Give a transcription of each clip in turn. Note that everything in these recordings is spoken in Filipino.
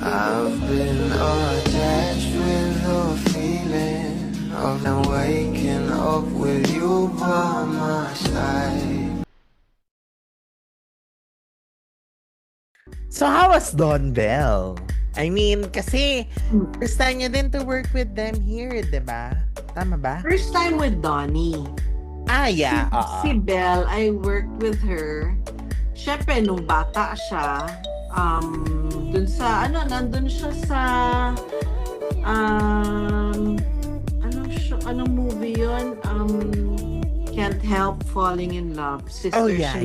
I've been attached with the feeling of now waking up with you by my side. So how was Don Bell? I mean, kasi first time niya din to work with them here, di ba? Tama ba? First time with Donnie. Ah, yeah. Si Belle, I worked with her. Siyempre, nung bata siya, dun sa, nandun siya sa, anong movie yun? Can't Help Falling in Love. Sister Oh, yeah.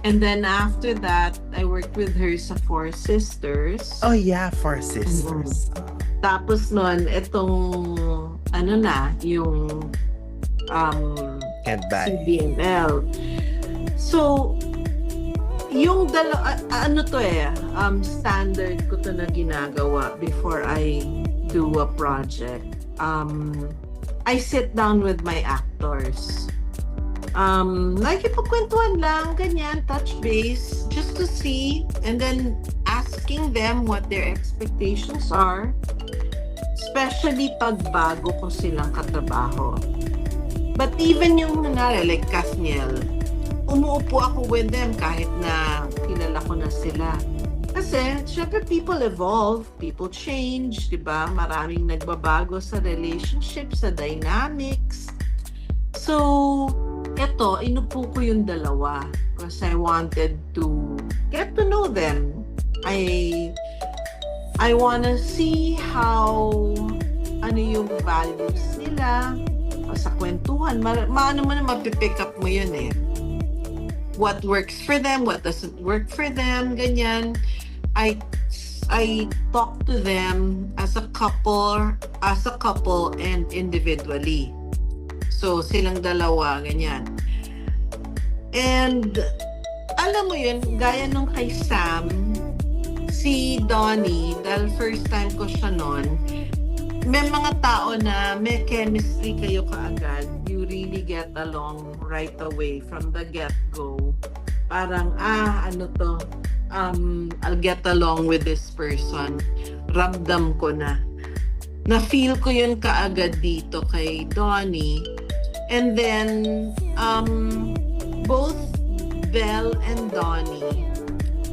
And then after that, I worked with her sa Four Sisters. Oh, yeah, Four Sisters. Tapos nun, itong, yung Can't buy. CBML. So, yung standard ko to na ginagawa before I do a project. I sit down with my actors. Nakikipagkwentuhan lang, ganyan, touch base, just to see, and then asking them what their expectations are, especially pag bago ko silang katrabaho. But even yung like Kasniel, umuupo ako with them kahit na kilala ko na sila. Kasi, syempre, people evolve, people change, di ba? Maraming nagbabago sa relationship, sa dynamics. So, eto, inupo ko yung dalawa because I wanted to get to know them. I wanna see how, yung values nila sa kwentuhan. Maano mo na mapipick up mo yun eh. What works for them, what doesn't work for them, ganyan. I talk to them as a couple and individually. So, silang dalawa, ganyan. And, alam mo yun, gaya nung kay Sam, si Donnie, dahil first time ko siya nun, may mga tao na may chemistry kayo kaagad. You really get along right away from the get-go. Parang, I'll get along with this person. Ramdam ko na. Na-feel ko yun kaagad dito kay Donnie. And then, both Belle and Donnie,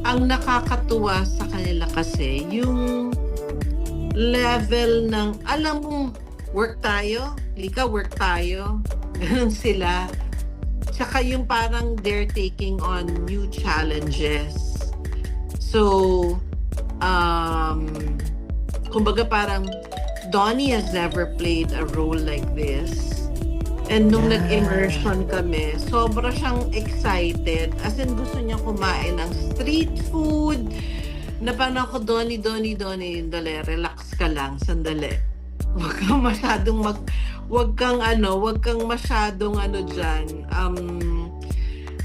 ang nakakatuwa sa kanila kasi, yung level ng, alam mong, work tayo, lika work tayo, ganun sila. Tsaka yung parang they're taking on new challenges. So, kumbaga parang, Donnie has never played a role like this. And nung nag-immersion kami, sobra siyang excited. As in, gusto niya kumain ng street food. Na parang ako, Donnie, dali, relax ka lang, sandali. Huwag kang masyadong dyan,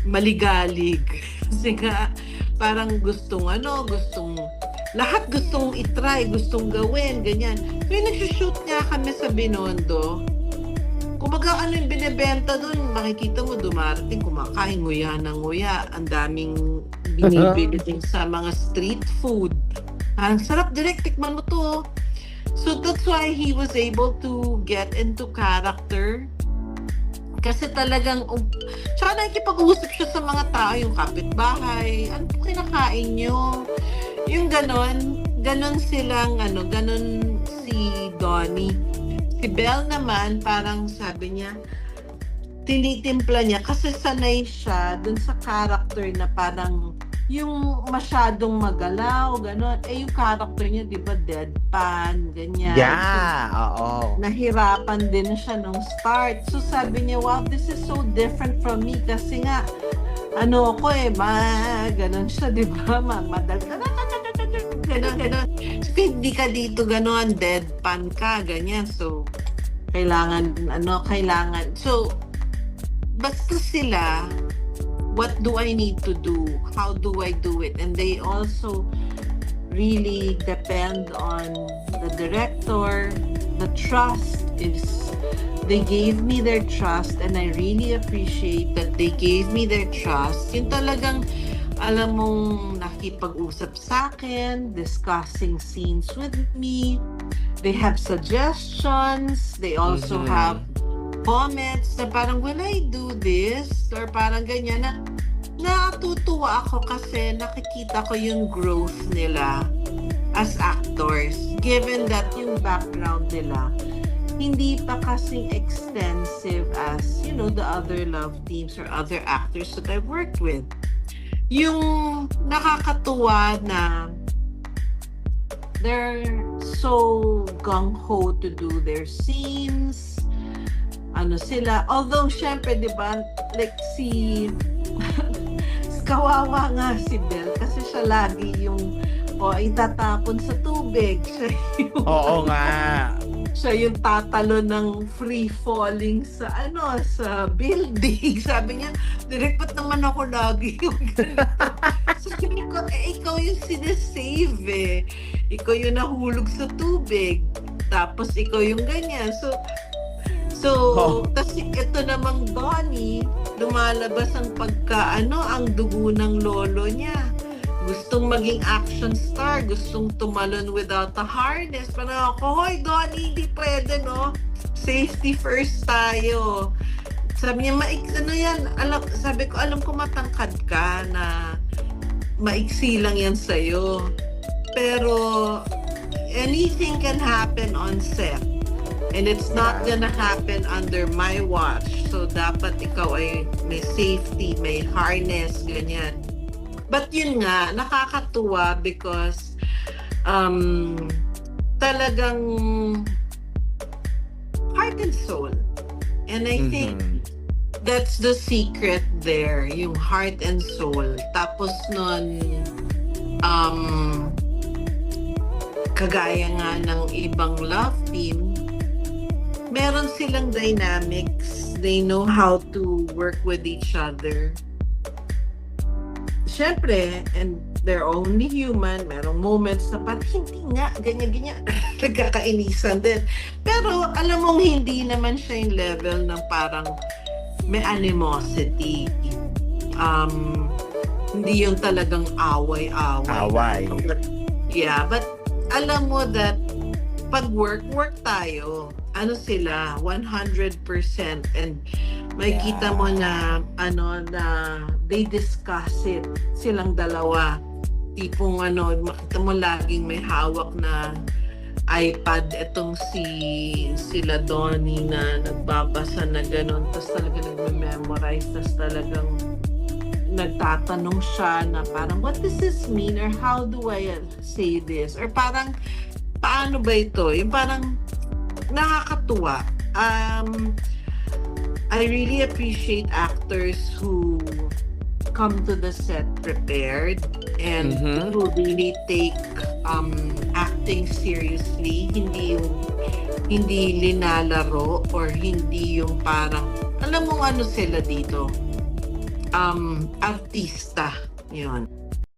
maligalig. Kasi nga, parang lahat gustong itry, gustong gawin, ganyan. So yung nagsushoot nga kami sa Binondo, kumbaga yung binibenta doon, makikita mo dumarating, kumakain nguya ng nguya, ang daming binibili din sa mga street food. Ang sarap, direct, tikman mo to. So that's why he was able to get into character. Kasi talagang, tsaka nakikipag-usap siya sa mga tao, yung kapitbahay, ano po kinakain nyo? Yung ganon silang, ganon si Donnie. Si Belle naman, parang sabi niya, tinitimpla niya kasi sanay siya dun sa character na parang yung masyadong magalaw, ganon. Yung character niya, di ba, deadpan, ganyan. Yeah, so, nahirapan din siya nung start. So sabi niya, wow, this is so different from me kasi nga, ganon siya, di ba, madal, ganon. So, hindi ka dito ganon, deadpan ka, ganyan. So, kailangan. So, basta sila, what do I need to do? How do I do it? And they also really depend on the director. The trust is, they gave me their trust and I really appreciate that they gave me their trust. Yung talagang alam mong nakipag-usap sa akin, discussing scenes with me. They have suggestions. They also Mhm. have comments na parang, will I do this? Or parang ganyan na natutuwa ako kasi nakikita ko yung growth nila as actors. Given that yung background nila hindi pa kasing extensive as, you know, the other love teams or other actors that I've worked with. Yung nakakatuwa na they're so gung-ho to do their scenes. Ano sila, although syempre, di ba, like si kawawa nga si Belle kasi siya lagi yung itatapon sa tubig. Siya yung, Oo nga. siya yung tatalo ng free falling sa sa building. Sabi niya, direct ba't naman ako lagi yung ganito? Sabi ko, ikaw yung sinesave eh. Ikaw yung nahulog sa tubig. Tapos ikaw yung ganyan. So, tas ito namang Donnie, lumalabas ang ang dugo ng lolo niya. Gustong maging action star, gustong tumalon without a harness. Parang ako, hoy Donnie, hindi pwede, no? Safety first tayo. Sabi niya, yan? Sabi ko, alam ko matangkad ka na maiksi lang yan sa'yo. Pero, anything can happen on set. And it's not gonna happen under my watch. So, dapat ikaw ay may safety, may harness, ganyan. But yun nga, nakakatuwa because talagang heart and soul. And I think that's the secret there, yung heart and soul. Tapos nun, kagaya nga ng ibang love team, meron silang dynamics. They know how to work with each other. Siyempre, and they're only human, merong moments na parang hindi nga, ganyan-ganyan, nagkakainisan din. Pero alam mong hindi naman siya yung level ng parang may animosity. Hindi yung talagang away-away. Yeah, but alam mo that pag work tayo. Ano sila, 100%. And may kita mo na, na they discuss it, silang dalawa. Tipong makita mo laging may hawak na iPad itong sila Donnie na nagbabasa na gano'n. Tapos talaga nagme-memorize. Tapos talagang nagtatanong siya na parang, what does this mean? Or how do I say this? Or parang, paano ba ito? Yung parang, nakakatuwa. I really appreciate actors who come to the set prepared and who really take acting seriously. Hindi linalaro or hindi yung parang, alam mo ano sila dito? Artista. Yun.